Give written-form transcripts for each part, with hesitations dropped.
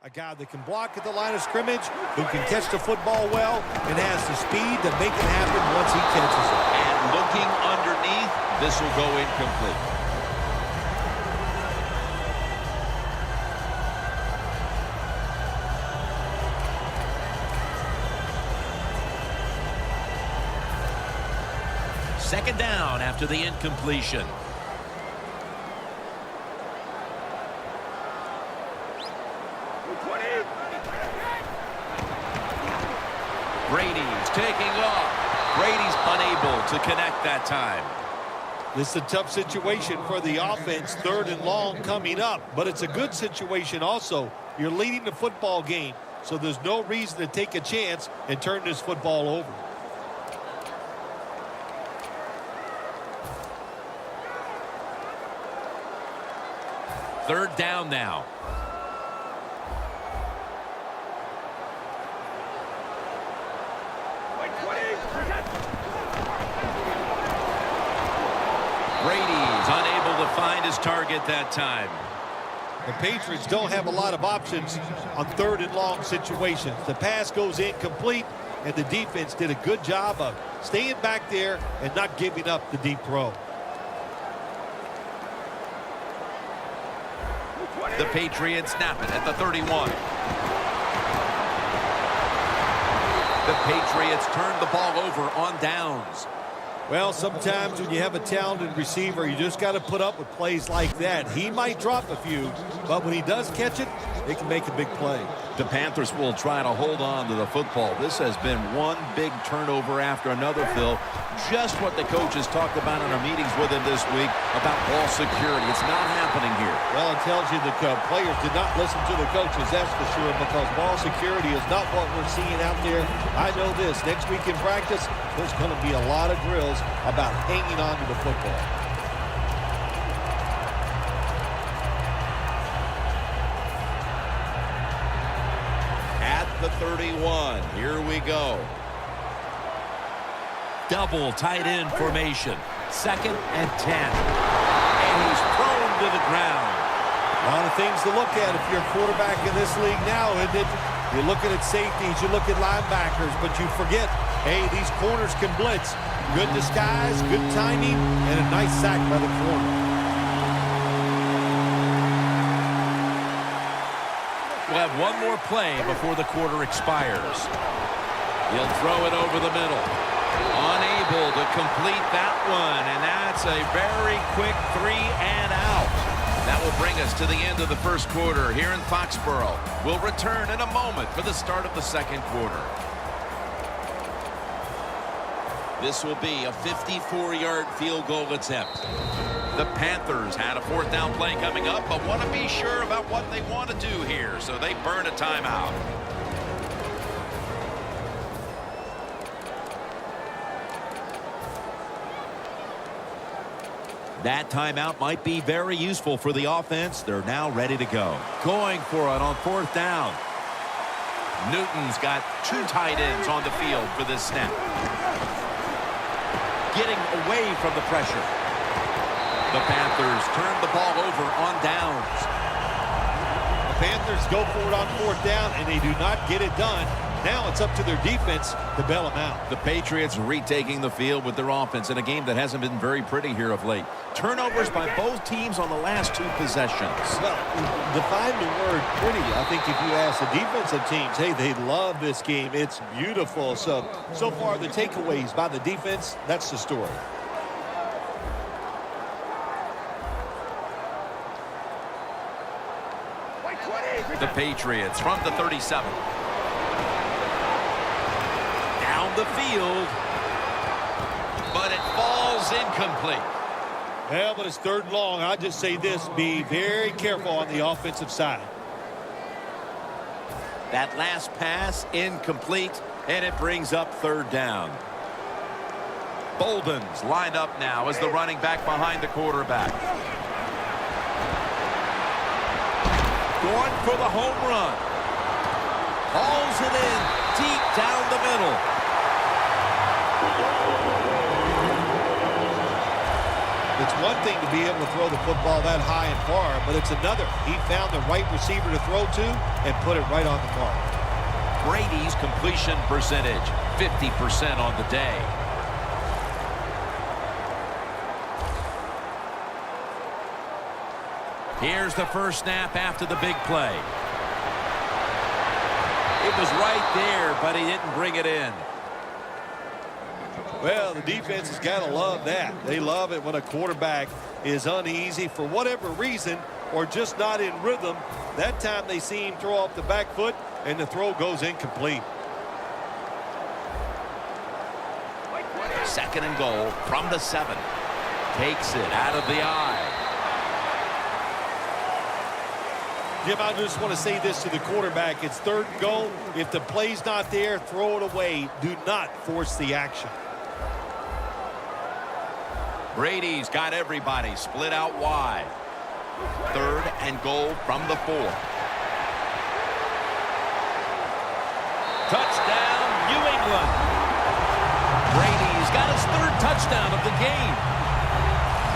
A guy that can block at the line of scrimmage, who can catch the football well, and has the speed to make it happen once he catches it. And looking underneath, this will go incomplete. Second down after the incompletion. Brady's taking off. Brady's unable to connect that time. This is a tough situation for the offense, 3rd and long coming up, but it's a good situation also. You're leading the football game, so there's no reason to take a chance and turn this football over. Third down now. Brady's unable to find his target that time. The Patriots don't have a lot of options on 3rd and long situations. The pass goes incomplete, and the defense did a good job of staying back there and not giving up the deep throw. The Patriots snap it at the 31. The Patriots turn the ball over on downs. Well, sometimes when you have a talented receiver, you just got to put up with plays like that. He might drop a few, but when he does catch it, it can make a big play. The Panthers will try to hold on to the football. This has been one big turnover after another, Phil. Just what the coaches talked about in our meetings with him this week about ball security. It's not happening here. Well, it tells you the players did not listen to the coaches, that's for sure, because ball security is not what we're seeing out there. I know this. Next week in practice, there's going to be a lot of drills about hanging on to the football. At the 31, here we go. Double tight end formation. 2nd and 10. And he's thrown to the ground. A lot of things to look at if you're a quarterback in this league now, isn't it? You're looking at safeties, you look at linebackers, but you forget, hey, these corners can blitz. Good disguise, good timing, and a nice sack by the corner. We'll have one more play before the quarter expires. He'll throw it over the middle. Unable to complete that one, and that's a very quick 3 and out. That will bring us to the end of the first quarter here in Foxborough. We'll return in a moment for the start of the second quarter. This will be a 54-yard field goal attempt. The Panthers had a 4th down play coming up, but want to be sure about what they want to do here, so they burn a timeout. That timeout might be very useful for the offense. They're now ready to go. Going for it on 4th down. Newton's got 2 tight ends on the field for this snap. Getting away from the pressure. The Panthers turn the ball over on downs. The Panthers go for it on 4th down, and they do not get it done. Now it's up to their defense to bail them out. The Patriots retaking the field with their offense in a game that hasn't been very pretty here of late. Turnovers by both teams on the last 2 possessions. Well, define the word pretty. I think if you ask the defensive teams, hey, they love this game. It's beautiful. So far the takeaways by the defense, that's the story. The Patriots from the 37. Down the field. But it falls incomplete. Well, but it's 3rd and long. I'll just say this. Be very careful on the offensive side. That last pass incomplete, and it brings up 3rd down. Bolden's lined up now as the running back behind the quarterback. Going for the home run. Hauls it in deep down the middle. It's one thing to be able to throw the football that high and far, but it's another. He found the right receiver to throw to and put it right on the mark. Brady's completion percentage, 50% on the day. Here's the first snap after the big play. It was right there, but he didn't bring it in. Well, the defense has got to love that. They love it when a quarterback is uneasy for whatever reason or just not in rhythm. That time they see him throw off the back foot, and the throw goes incomplete. Second and goal from the 7. Takes it out of the eye. Jim, I just want to say this to the quarterback. It's third and goal. If the play's not there, throw it away. Do not force the action. Brady's got everybody split out wide. Third and goal from the 4. Touchdown, New England. Brady's got his 3rd touchdown of the game.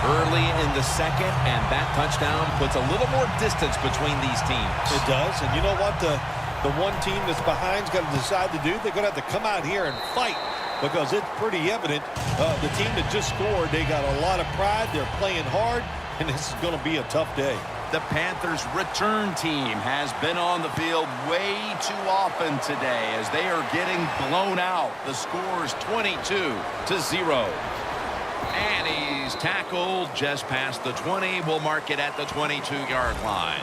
Early in the second, and that touchdown puts a little more distance between these teams. It does, and you know what? The one team that's behind's got to decide to do. They're going to have to come out here and fight because it's pretty evident. The team that just scored, they got a lot of pride. They're playing hard, and this is going to be a tough day. The Panthers' return team has been on the field way too often today as they are getting blown out. The score is 22-0. And he's tackled just past the 20. We'll mark it at the 22-yard line.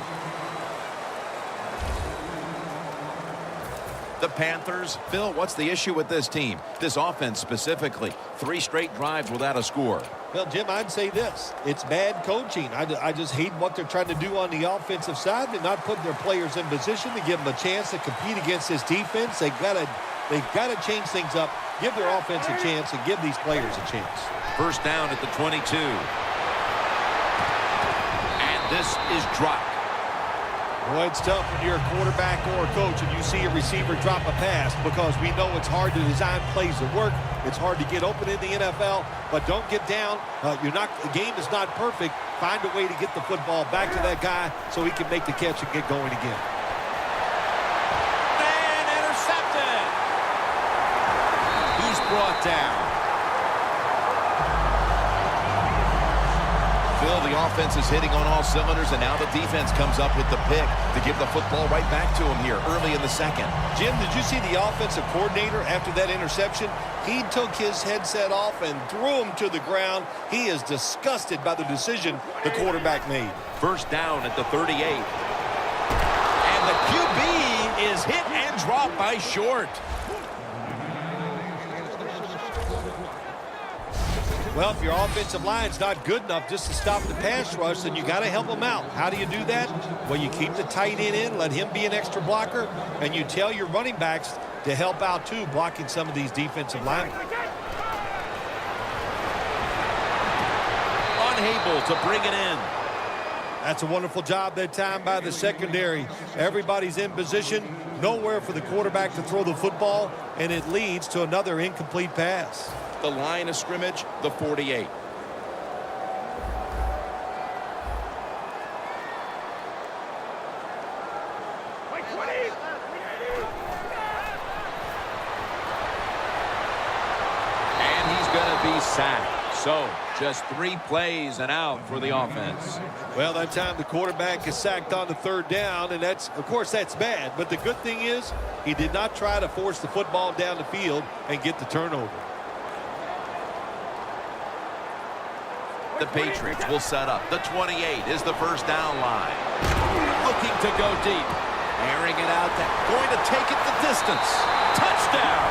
The Panthers, Phil, what's the issue with this team? This offense specifically. 3 straight drives without a score. Well, Jim, I'd say this. It's bad coaching. I just hate what they're trying to do on the offensive side. They're not putting their players in position to give them a chance to compete against this defense. They've got to change things up, give their offense a chance, and give these players a chance. First down at the 22. And this is dropped. Well, it's tough when you're a quarterback or a coach and you see a receiver drop a pass because we know it's hard to design plays that work. It's hard to get open in the NFL, but don't get down. The game is not perfect. Find a way to get the football back to that guy so he can make the catch and get going again. And intercepted. He's brought down. Phil, the offense is hitting on all cylinders, and now the defense comes up with the pick to give the football right back to him here early in the second. Jim, did you see the offensive coordinator after that interception? He took his headset off and threw him to the ground. He is disgusted by the decision the quarterback made. First down at the 38. And the QB is hit and dropped by Short. Well, if your offensive line's not good enough just to stop the pass rush, then you got to help them out. How do you do that? Well, you keep the tight end in, let him be an extra blocker, and you tell your running backs to help out, too, blocking some of these defensive linemen. Unable to bring it in. That's a wonderful job that time by the secondary. Everybody's in position, nowhere for the quarterback to throw the football, and it leads to another incomplete pass. The line of scrimmage, the 48. And he's going to be sacked. So, just 3 plays and out for the offense. Well, that time the quarterback is sacked on the 3rd down, and of course, that's bad. But the good thing is he did not try to force the football down the field and get the turnover. The Patriots will set up. The 28 is the first down line. Looking to go deep. Airing it out. Going to take it the distance. Touchdown.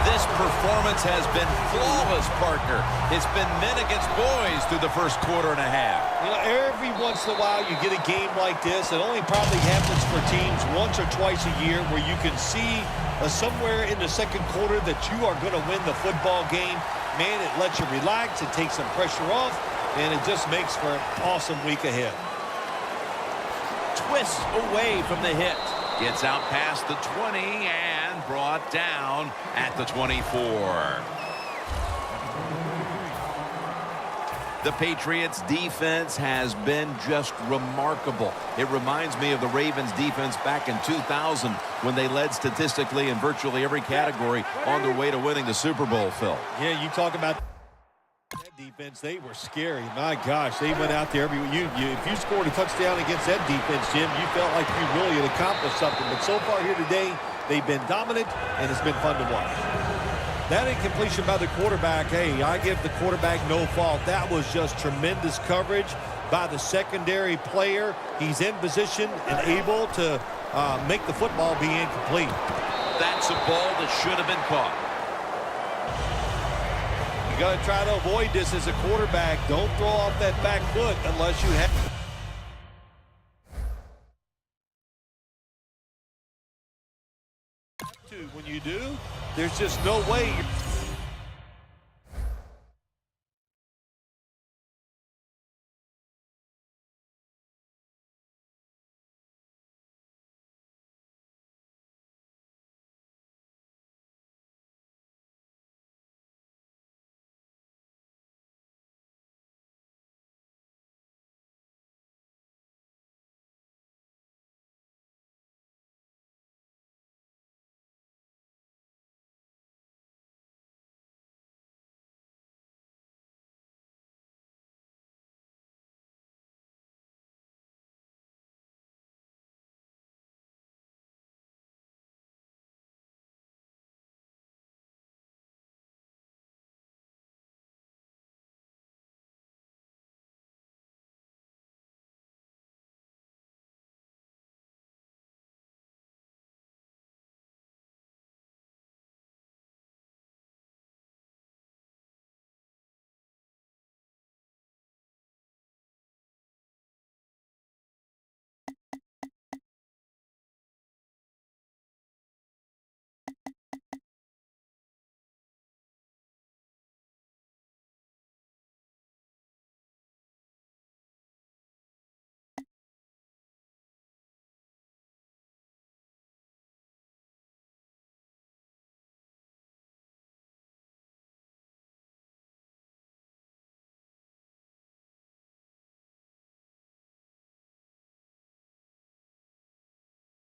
This performance has been flawless, partner. It's been men against boys through the first quarter and a half. You know, every once in a while you get a game like this. It only probably happens for teams once or twice a year where you can see somewhere in the second quarter that you are going to win the football game. Man, it lets you relax. It takes some pressure off, and it just makes for an awesome week ahead. Twists away from the hit. Gets out past the 20 and and brought down at the 24. The Patriots defense has been just remarkable. It reminds me of the Ravens defense back in 2000 when they led statistically in virtually every category on their way to winning the Super Bowl, Phil. Yeah, you talk about that defense, they were scary. My gosh, they went out there. If you scored a touchdown against that defense, Jim, you felt like you really had accomplished something. But so far here today, they've been dominant, and it's been fun to watch. That incompletion by the quarterback, hey, I give the quarterback no fault. That was just tremendous coverage by the secondary player. He's in position and able to make the football be incomplete. That's a ball that should have been caught. You got to try to avoid this as a quarterback. Don't throw off that back foot unless you have to. When you do, there's just no way.